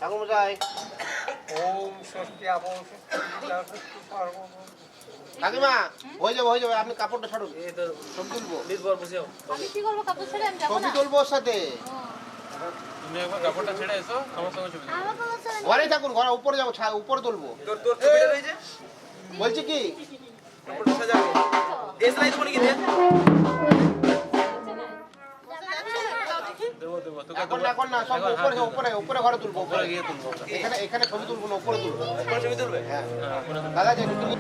ঠাকুরমশাই ওম ষষ্ঠী আবম কাকিমা হয়ে যাবে আপনি কাপড়টা ছাড়ুন ছবি তুলবো আমি কি করবো কাপড় ছেড়ে আমি যাবো ছবি না তুলবো ওর সাথে তুমি একবার কাপড়টা ছেড়ে এসো আমার সঙ্গে ছবি তুলবো। আমার বাবা ছেড়ে ঘরেই থাকুন ঘরে উপরে যাবো উপরে তুলবো তোর ছবিটা রয়েছে বলছি কি কাপড়টা সাজাবো এস লাই দেবো নাকি রে দেবো তোকে এখন না সব উপরে ঘরে তুলবো উপরে গিয়ে তুলবো এখানে ছবি তুলবো না উপরে তুলবো কোন ছবি তুলবে হ্যাঁ দাদা যে তুমি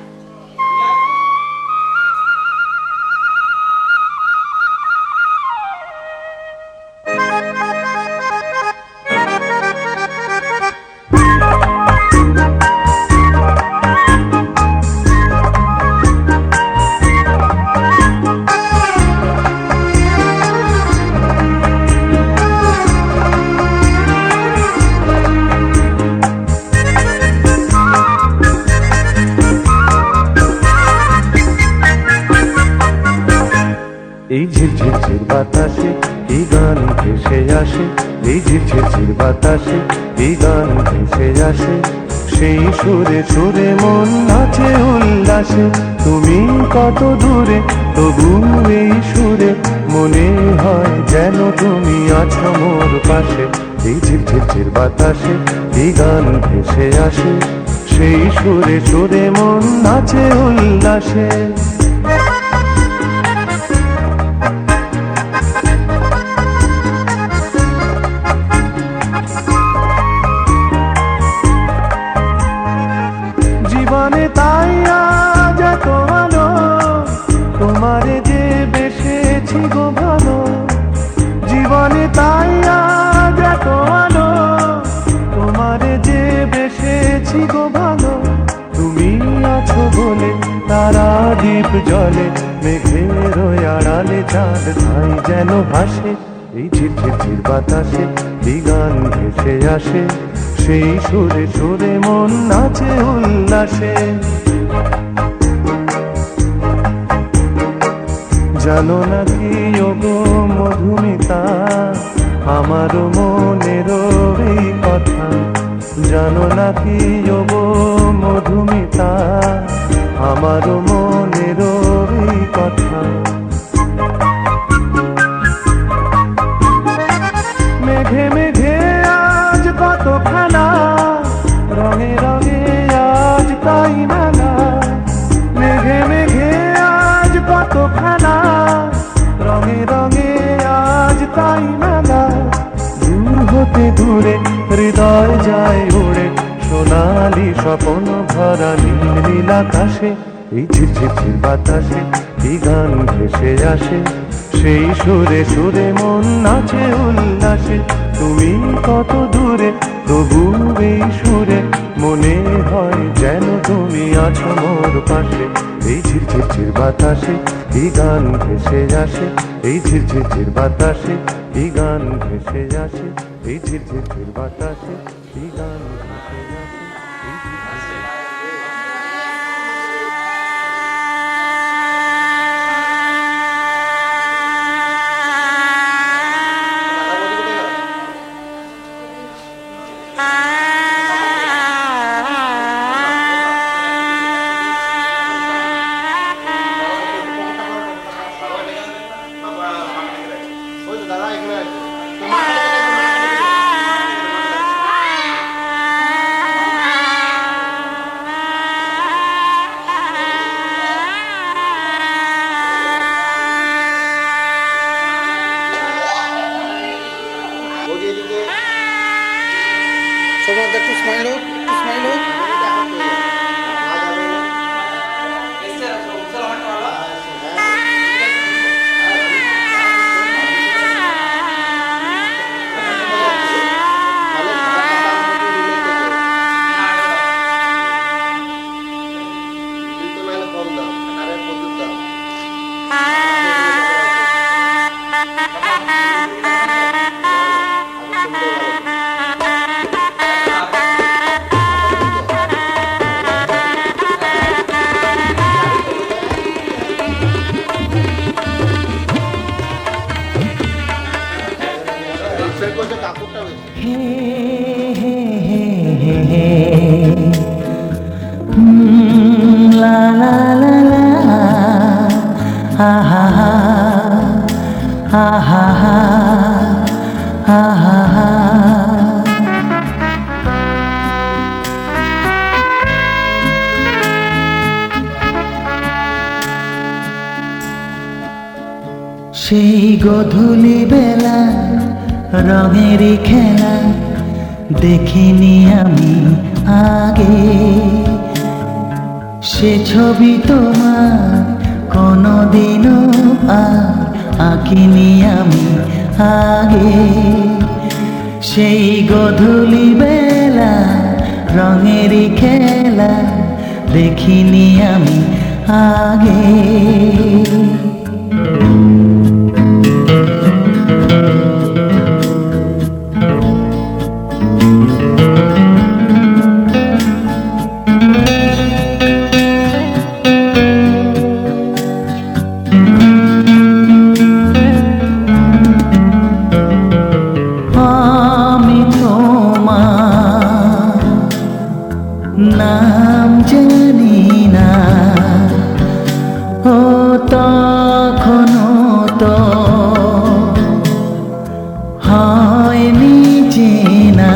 এই ঝিরঝির বাতাসে এই গান ভেসে আসে, এই ঝিরঝির বাতাসে এই গান ভেসে আসে, সেই সুরে সুরে মন নাচে উল্লাসে। তুমি কত দূরে তবু এই সুরে মনে হয় যেন তুমি আছো মোর পাশে। এই ঝিরঝির বাতাসে এই গান ভেসে আসে, সেই সুরে সুরে মন নাচে উল্লাসে। জীবনে তাই আজ এত আলো, তোমারে যে বেসেছি গো ভালো। জীবনে তাই আজ এত আলো, তোমারে যে বেসেছি গো ভালো। তুমি আছো বলে তারা দ্বীপ জলে, মেঘের আড়ালে চাঁদ ঠাই যেন হাসে। এই ঝিরঝির বাতাসে এই গান ভেসে আসে, সেই সুরে সুরে মন নাচে উল্লাসে। জানো নাকি ওগো মধুমিতা, আমার মনের এই কথা। জানো নাকি ওগো মধুমিতা, আমার মনের এই কথা। মেঘে মেঘে আজ কত খেলা, রঙে রঙে আজ তাই মেলা। মেঘে মেঘে আজ কত খেলা, রঙে রঙে আজ তাই মেলা। দূর হতে দূরে হৃদয় যায় উড়ে, সোনালি স্বপ্ন ভরা নীল নীল আকাশে। এই ঝিরঝির বাতাসে এই গান ভেসে আসে, সেই সুরে সুরে মন নাচে উল্লাসে। তুমি কত দূরে তবু এই সুরে মনে হয় যেন তুমি আছো মোর পাশে। এই ঝিরঝির বাতাসে এই গান ভেসে আসে, এই ঝিরঝির বাতাসে এই গান ভেসে আসে, এই ঝিরঝির বাতাসে এই গান ভেসে আসে, এই ঝিরঝির দাদা এখানে সবার একটু স্মাইল হোক, একটু স্মাইল হোক। কম দাম তারের প্রচুর দাম। কাপড়টা বেশি লা লা লা লা হা হা হা হা হা হা হা হা। সেই গধূলি বেলা রঙেরই খেলা দেখিনি আমি আগে, সে ছবি তোমার কোনোদিনও আর আঁকিনি আমি আগে। সেই গধূলি বেলা রঙেরই খেলা দেখিনি আমি আগে। নাম জানি না, ও তখনও তো হয়নি চেনা,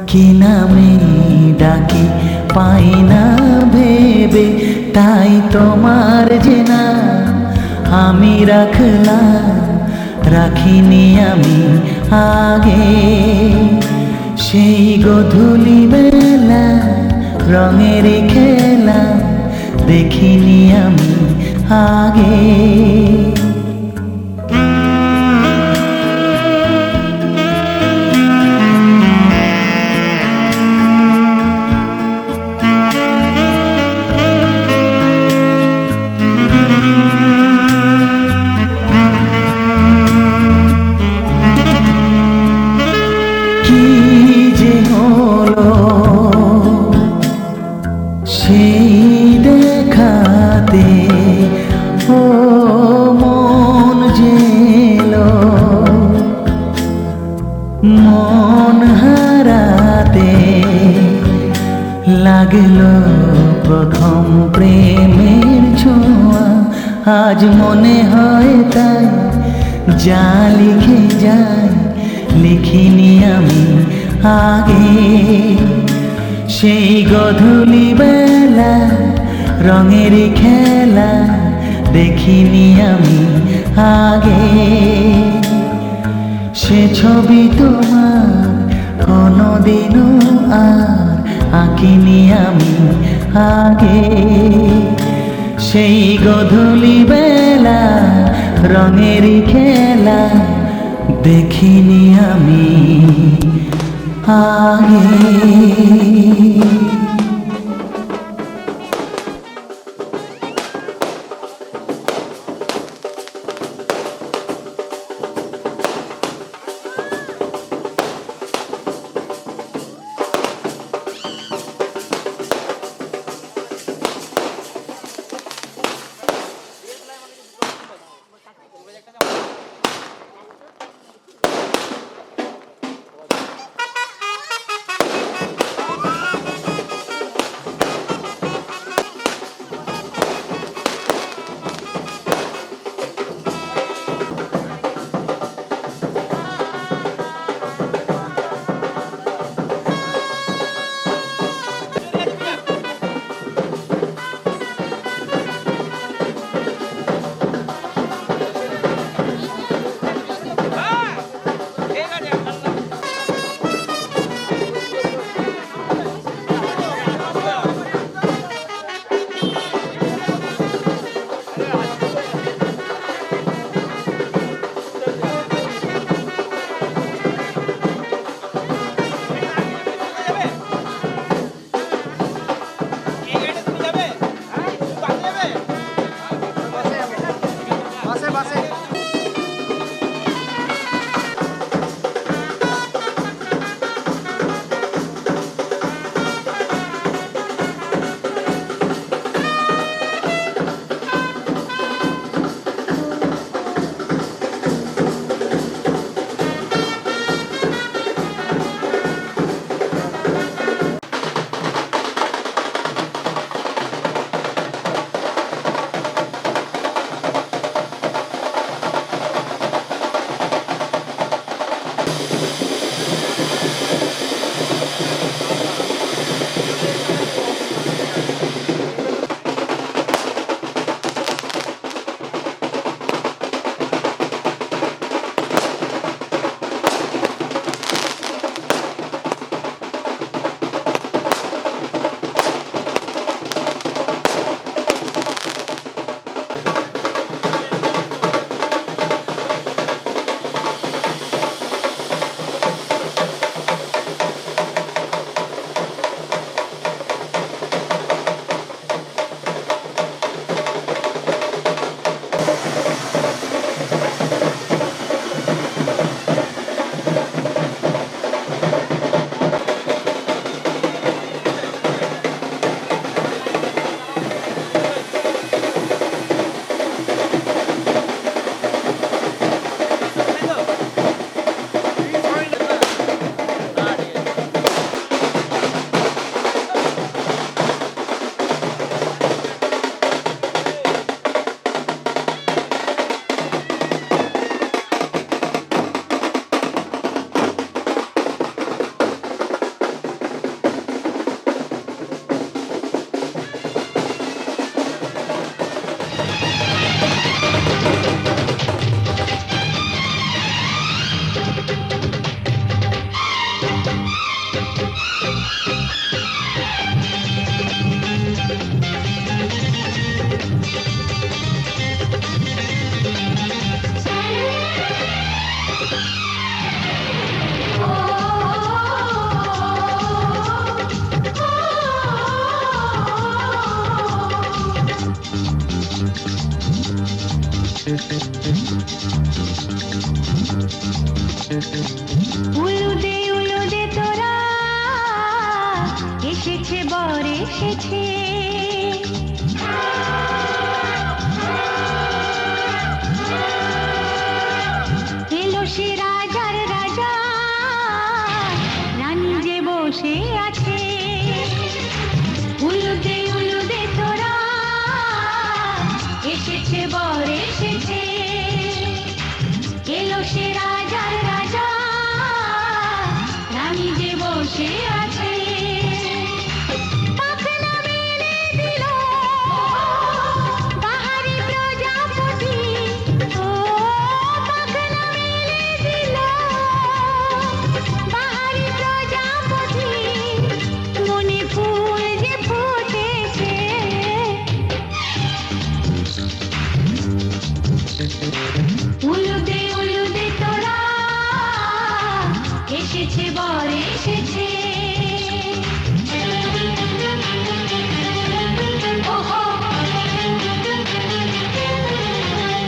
কি নামে ডাকি পাই না ভেবে, তাই তোমার জেনা আমি রাখলাম, রাখিনি আমি আগে। সেই গধূলি বেলা রঙের খেলা দেখিনি আমি আগে। সেই দেখাতে ও মন জেলো, মন হারাতে লাগলো প্রথম প্রেমের ছোঁয়া। আজ মনে হয় তাই যা লিখে যায় লিখিনি আমি আগে। সেই গধূলি বেলা রঙের খেলা দেখিনি আমি আগে, সে ছবি তোমার কোনোদিনও আর আঁকিনি আমি আগে। সেই গধূলি বেলা রঙের খেলা দেখিনি আমি আগে। উলুদে তোরা এসেছে বর এসেছে এলো সে রাজার রাজা রানী যে বসে আছে উলুদে তোরা এসেছে বর এসেছে এলো সে রাজার রাজা রানী যে বসে আছে পাখনা মেলে দিল বাহারি প্রজাপতি ও পাখনা মেলে দিল বাহারি প্রজাপতি মনে ফুল যে ফুটেছে উলুদে তোরা এসেছে বর এসেছে ওহো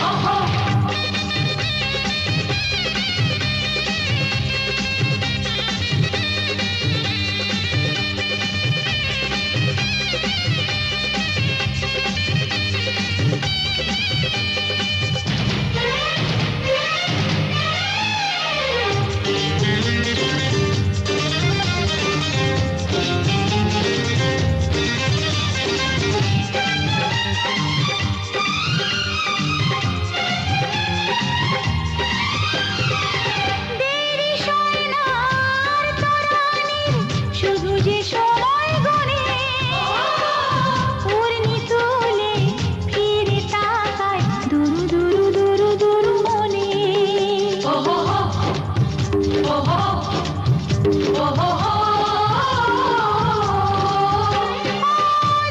ওহো দেরি সোনার তরানির শুধু যে সময় গনে উড়নি তুলে ফিরে তাকায় দুরু দুরু দুরু দুরু মনে ওহো ওহো ওহো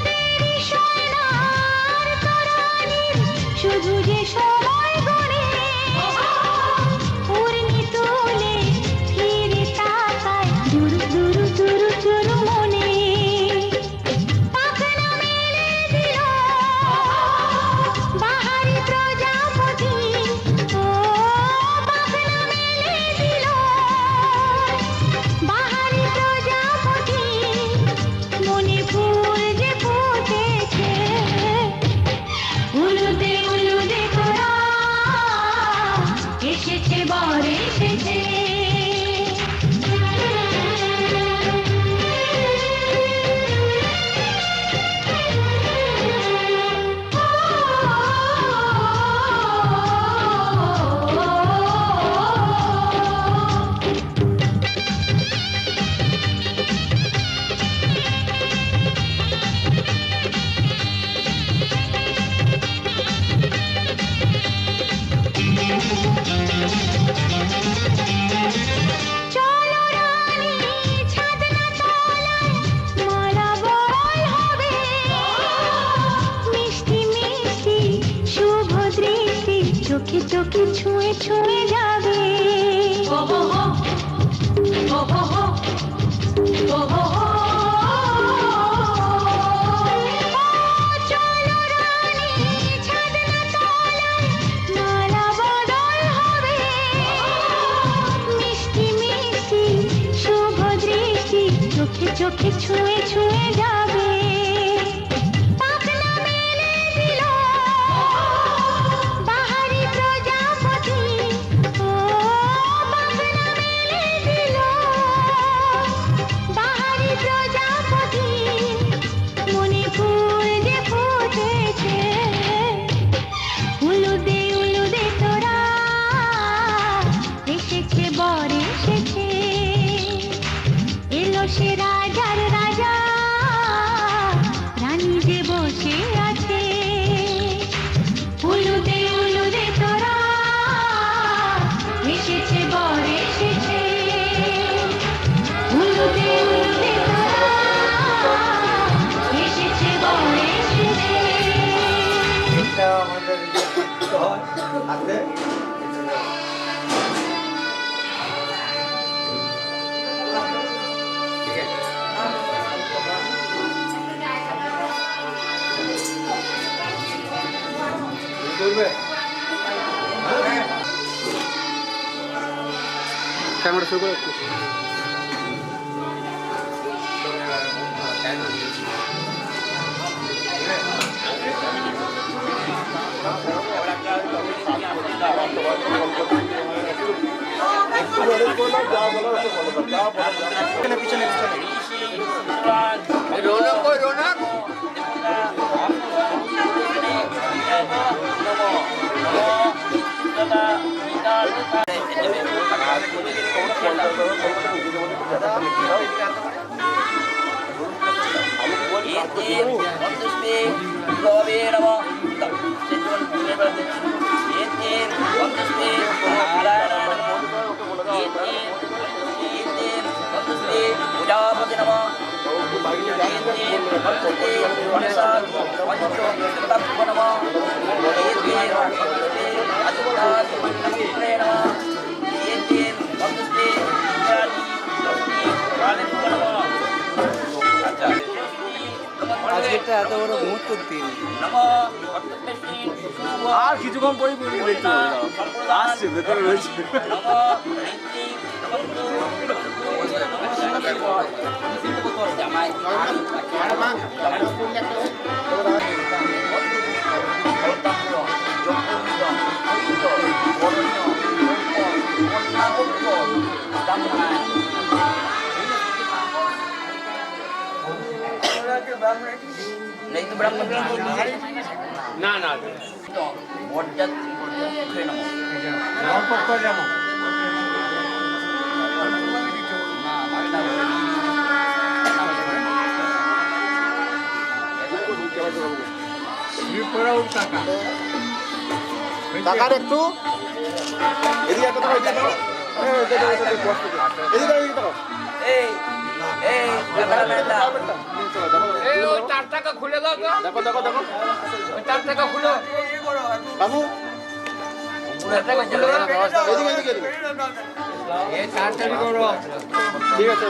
দেরি সোনার তরানির শুধু যে সময় গনে উড়নি তুলে ফিরে তাকায় দুরু দুরু দুরু দুরু মনে পাখনা মেলে দিল বাহারি প্রজাপতি ও পাখনা মেলে দিল বাহারি প্রজাপতি মনে ফুল যে ফুটেছে উলুদে তোরা এসেছে বর এসেছে চলো রানী ছাদনা তলায় মালা বরণ হবে মিষ্টি মিষ্টি শুভ দৃষ্টি চোখে চোখে ছুঁয়ে ছুঁয়ে যাবে ওহো ওহো ওহো চলো রানী ছাদনা তলায় মালা বদল হবে মিষ্টি মিষ্টি শুভ দৃষ্টি চোখে চোখে ছুঁয়ে ছুঁয়ে যাবে পাখনা মেলে দিল বাহারি প্রজাপতি ও পাখনা মেলে দিল বাহারি প্রজাপতি মনে ফুল যে ফুটেছে উলুদে তোরা এসেছে বর এসেছে এলো সে রাজার রাজা রানী যে বসে আছে উলুদে তোরা এসেছে বর এসেছে উলুদে তোরা এসেছে বর এসেছে এটা আমাদের হাতে করবে ক্যামেরা আজকেরটা এত বড় মুহূর্তের দিন আর কিছুক্ষণ পরেই দেখতে আসছে ভেতরে রয়েছে না না টাকার একটু এদিকে একটা টাকা এদিকে টাকা এদিকে টাকা ওই 4 টাকা খুলে দাও তো দেখো দেখো দেখো ওই 4 টাকা খুলো বাবু 4 টাকা খুলে দাও এদিকে এদিকে এদিকে এই 4 টাকা করো ঠিক আছে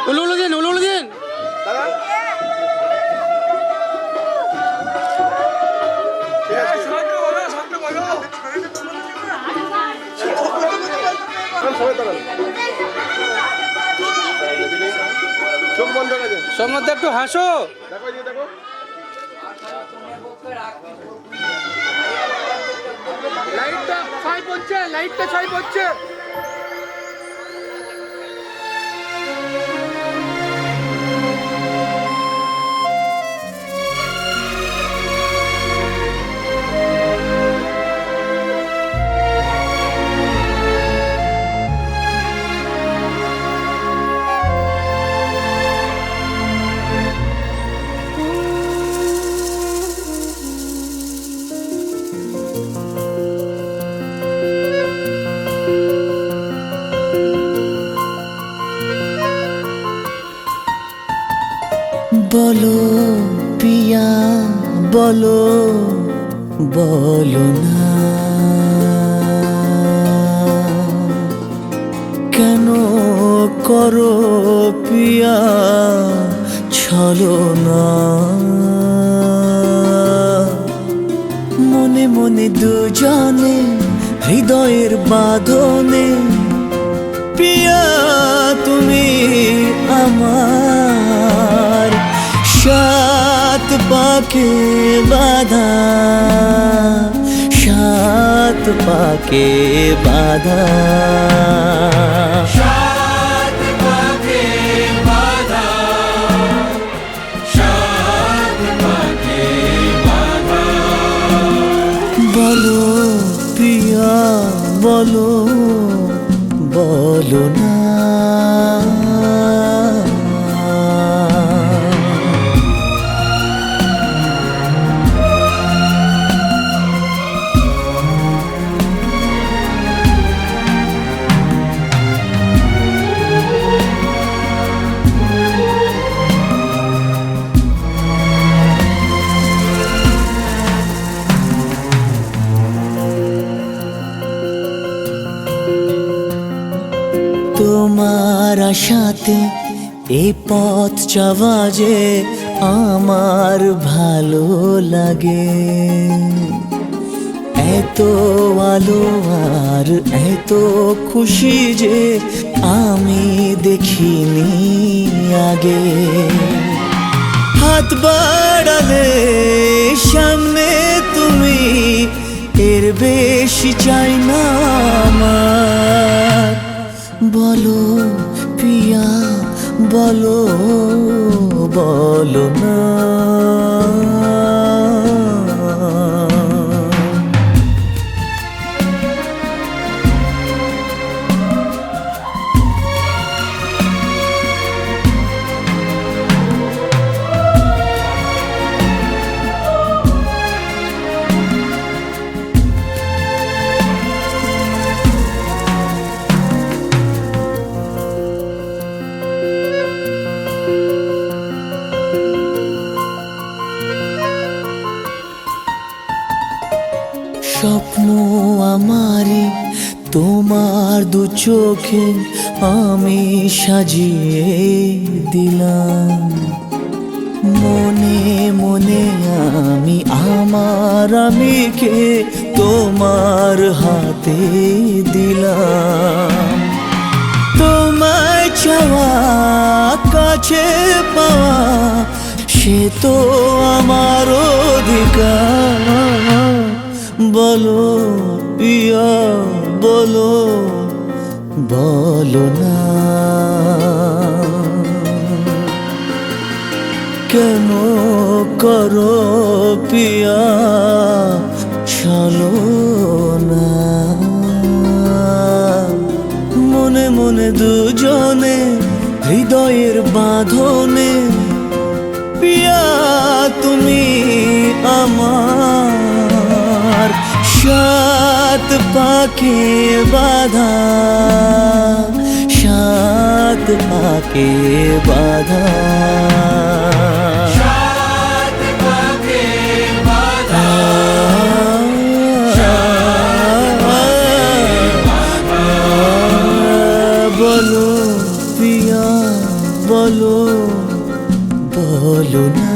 উলুলু দিন দাদা ঠিক আছে সবাই দাঁড়ান চোখ বন্ধ করে সোমনাথ একটু হাসো দেখো এদিকে দেখো লাইটটা ছাই পড়ছে লাইটটা ছাই পড়ছে বলো পিয়া বলো বলো না কেন করো পিয়া ছলনা মনে মনে দুজনে হৃদয়ের বাঁধনে পিয়া তুমি আমার সাত পাকে বাঁধা সাত পাকে বাঁধা সাত পাকে বাঁধা সাত পাকে বাঁধা বলো প্রিয়া বলো বলো না। তোমার আশাতে এই পথ চাওয়া যে আমার ভালো লাগে। এত আলো আর এত খুশি যে আমি দেখিনি আগে। হাত বাড়ালে সামনে তুমি, এর বেশি চাই না আমার। বলো পিয়া বলো, বলো না। স্বপ্ন আমারে তোমার দু চোখে আমি সাজিয়ে দিলাম। মনে মনে আমি আমার আমিকে তোমার হাতে দিলাম। তোমায় চাওয়া কাছে পাওয়া সে তো আমার অধিকার। বলো পিয়া বলো, বলো না। কেন করো পিয়া চলো না। মনে মনে দুজনে হৃদয়ের বাঁধনে পিয়া তুমি আমার। সাত পাকে বাঁধা, সাত পাকে বাঁধা। বলো পিয়া বলো, বলো না।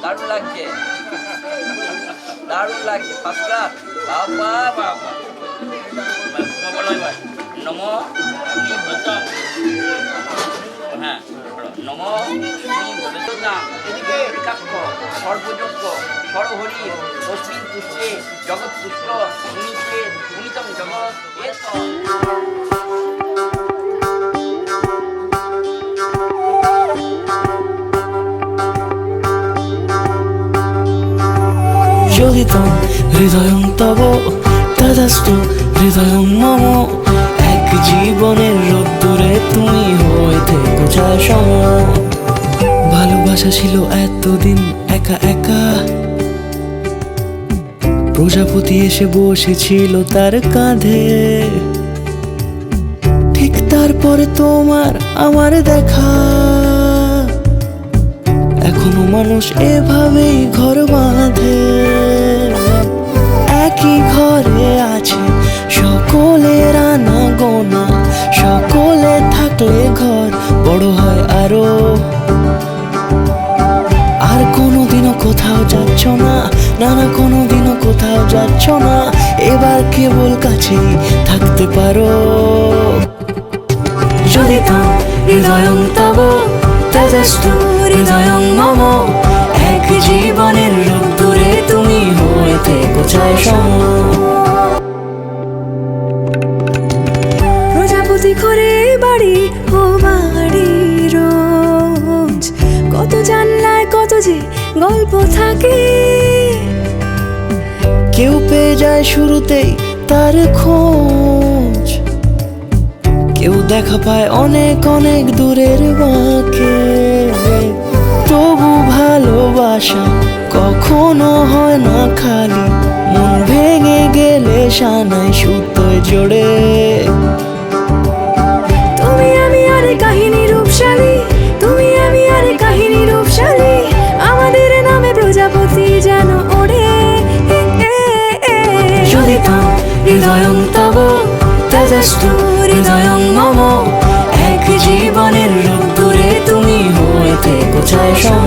দারুণ লাগছে, দারুণ লাগছে, ফার্স্ট ক্লাস। বাবা বাবা নমো নিবতম। হ্যাঁ নমো নিবতম। এদিকে একাক্ষ সর্বযোগ্য সর্বহরি অস্মিন পুষ্পে জগৎ পুষ্প গুণিতে গুণিতম জগৎ এত। যোগিতম হৃদয়ং তব তদাস্তু হৃদয়ং মম। এক জীবনের রোদ্দুরে তুমি হয়ে থেকো যায় সম। ভালোবাসা ছিল এতদিন একা একা, প্রজাপতি এসে বসেছিল তার কাঁধে। ঠিক তারপরে তোমার আমার দেখা। এখনো মানুষ এভাবেই ঘর বাঁধে। এক একই ঘরে আছে সকলের আনা গোনা, সকলে থাকলে ঘর বড় হয় আরো। আর কোনোদিনও কোথাও যাচ্ছ না, না না কোনোদিনও কোথাও যাচ্ছ না, এবার কেবল কাছেই থাকতে পারো। যদি তো হৃদয়ং তব তেজস্তু হৃদয়ং মম, এক জীবনের রোদ্দুরে তুমি হয়ে থেকো চাই সম। প্রজাপতি করে বাড়ি ও বাড়ি রোজ, কত জানলায় কত যে গল্প থাকে। কেউ পেয়ে যায় শুরুতেই তার খোঁজ, কেউ দেখা পায় অনেক অনেক দূরের বাঁকে। তবু ভালোবাসা কখনো হয় না খালি, মন ভেঙে গেলে সানাই সুতোয় জোড়ে। তুমি আমি আরে কাহিনী রূপশালী, তুমি আমি আরে কাহিনী রূপশালী, আমাদের নামে প্রজাপতি যেন ওড়ে। যদি তো হৃদয়ং তব তেজস্তু হৃদয়ং মম, এক জীবনের রোদ্দুরে তুমি হয়ে থেকো চাই সম।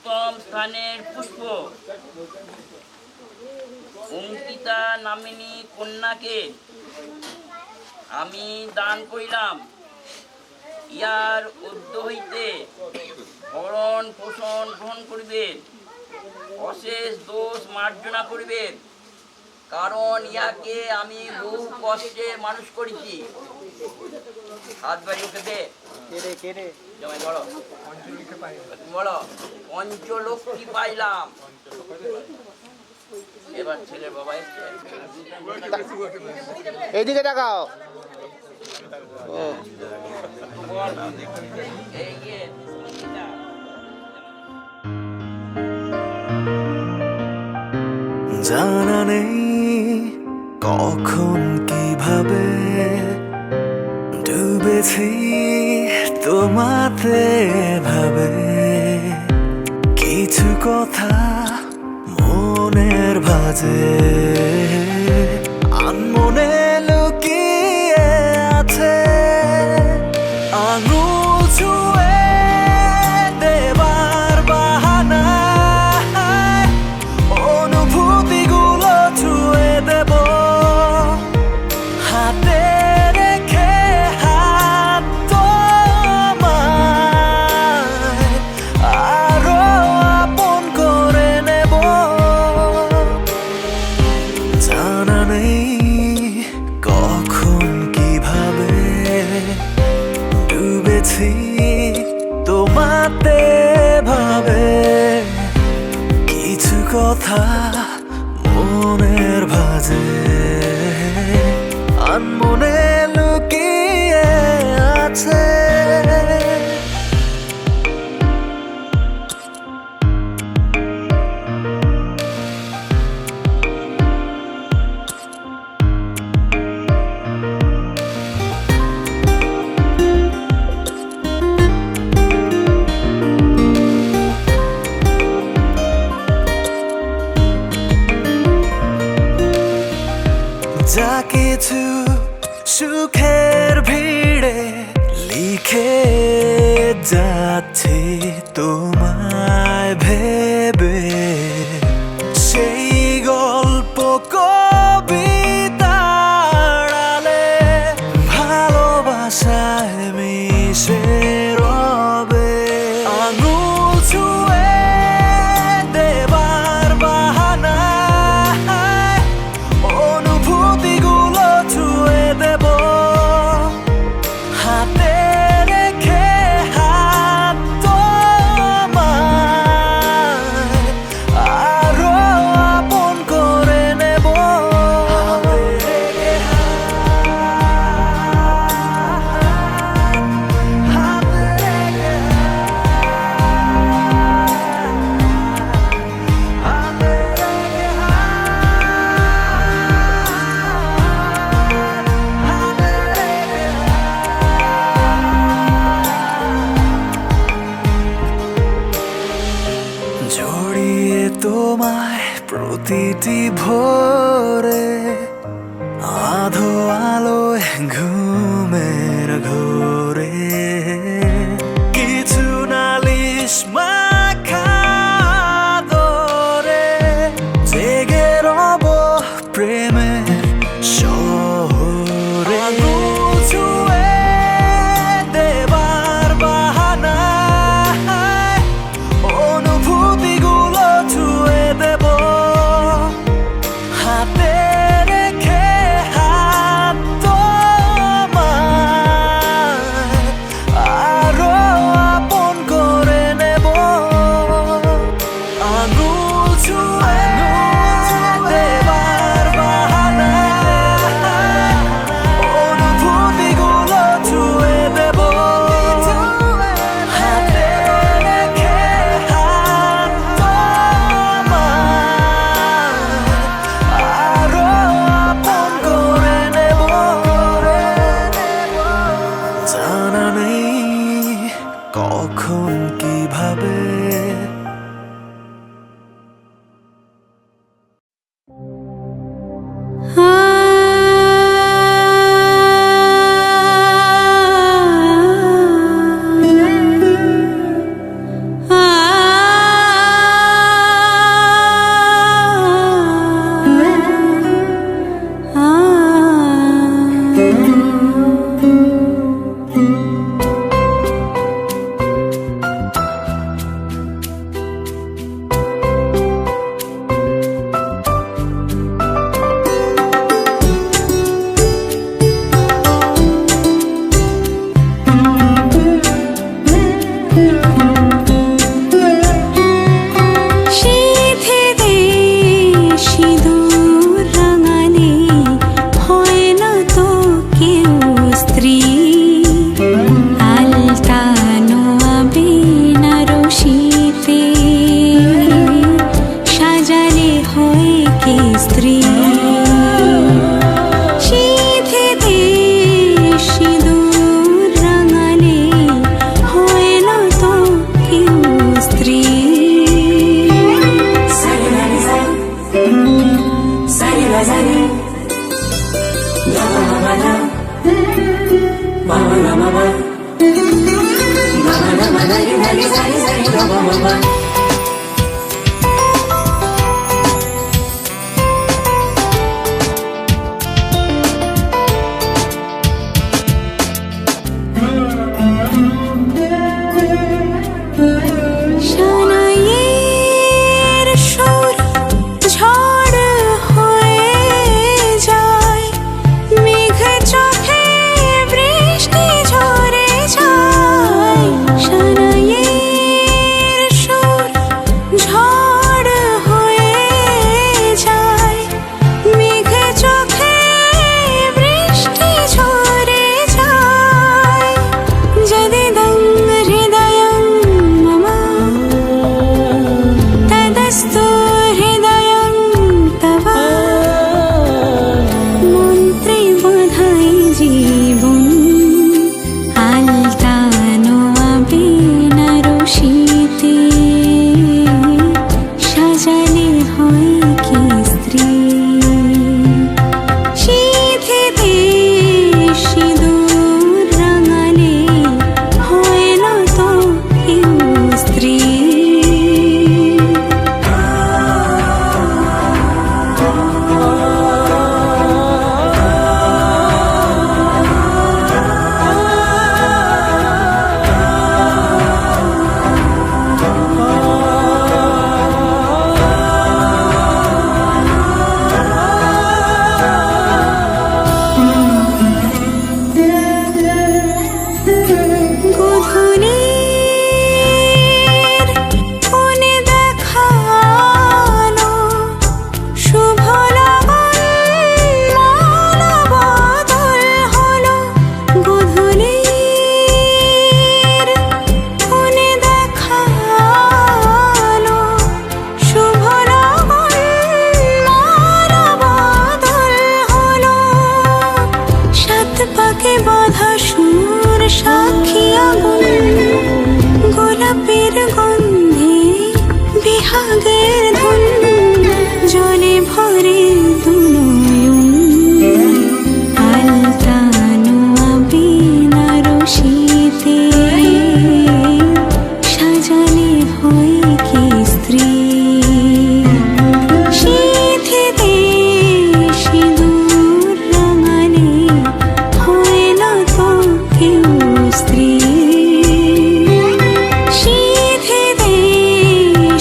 প্রথম স্থানের পুষ্প অঙ্কিতা নামিনী কন্যাকে আমি দান করিলাম। ইয়ার উদ্য হইতে ভরণ পোষণ গ্রহণ করিবেন, অশেষ দোষ মার্জনা করিবেন, কারণ ইয়াকে আমি বহু কষ্টে মানুষ করেছি। হাত বাড়ি ওকে দে, জামাই ধরো, বলো পঞ্চলক্ষ্মী পাইলাম। এবার ছেলের বাবা এসছে, এইদিকে তাকাও। এই যে অঙ্কিতা। জানা নেই কখন কিভাবে ডুবেছি তোমাতে ভাবে, কিছু কথা মনের ভাজে আনমনে লুকিয়ে আছে। আঙুল ছুঁয়ে দেবার বাহানায় অনুভূতিগুলো ছুঁয়ে দেব, হাতে রেখে হাত তোমায় আরো আপন করে নেব। জানা নেই কখন কিভাবে ডুবেছি তোমাতে ভাবে, কিছু কথা মনের ভাজে আনমনে লুকিয়ে আছে। যা কিছু সুখের ভিড়ে লিখে যাচ্ছি তোমায় ভেবে, সেই গল্প কবিতার আড়ালে ভালোবাসায় মিশে রবে। আঙুল ছুঁয়ে দেবার বাহানায় অনুভূতিগুলো ছুঁয়ে দেব, হাতে রেখে হাত তোমায় আরো আপন করে নেব। প্রতিটি ভোরে আধো আলোয় ঘুমের ঘোরে কিছু নালিশ মাখা দরে জেগে রব প্রেমের শহরে ছুঁয়ে দেবার বাহানায় অনুভূতিগুলো ছুঁয়ে দেব হাতে রেখে হাত তোমায় আরো আপন করে নেব আঙুল ছুঁয়ে দেবার বাহানায় অনুভূতিগুলো ছুঁয়ে দেব হাতে রেখে হাত তোমায় আরো আপন করে নেব জানা নেই কখন কিভাবে সানাইয়ের সুর ঝড় হয়ে যায় মেঘ চোখে বৃষ্টি ঝরে যায় সানাইয়ের সুর খুশিতে সাজালে হয় কি স্ত্রী শীতেতে সিঁদুর রাঙালে হয় না তো কেউ স্ত্রী শীতেতে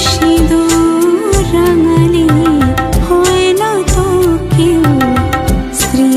সিঁদুর রাঙালে হয় না তো কেউ স্ত্রী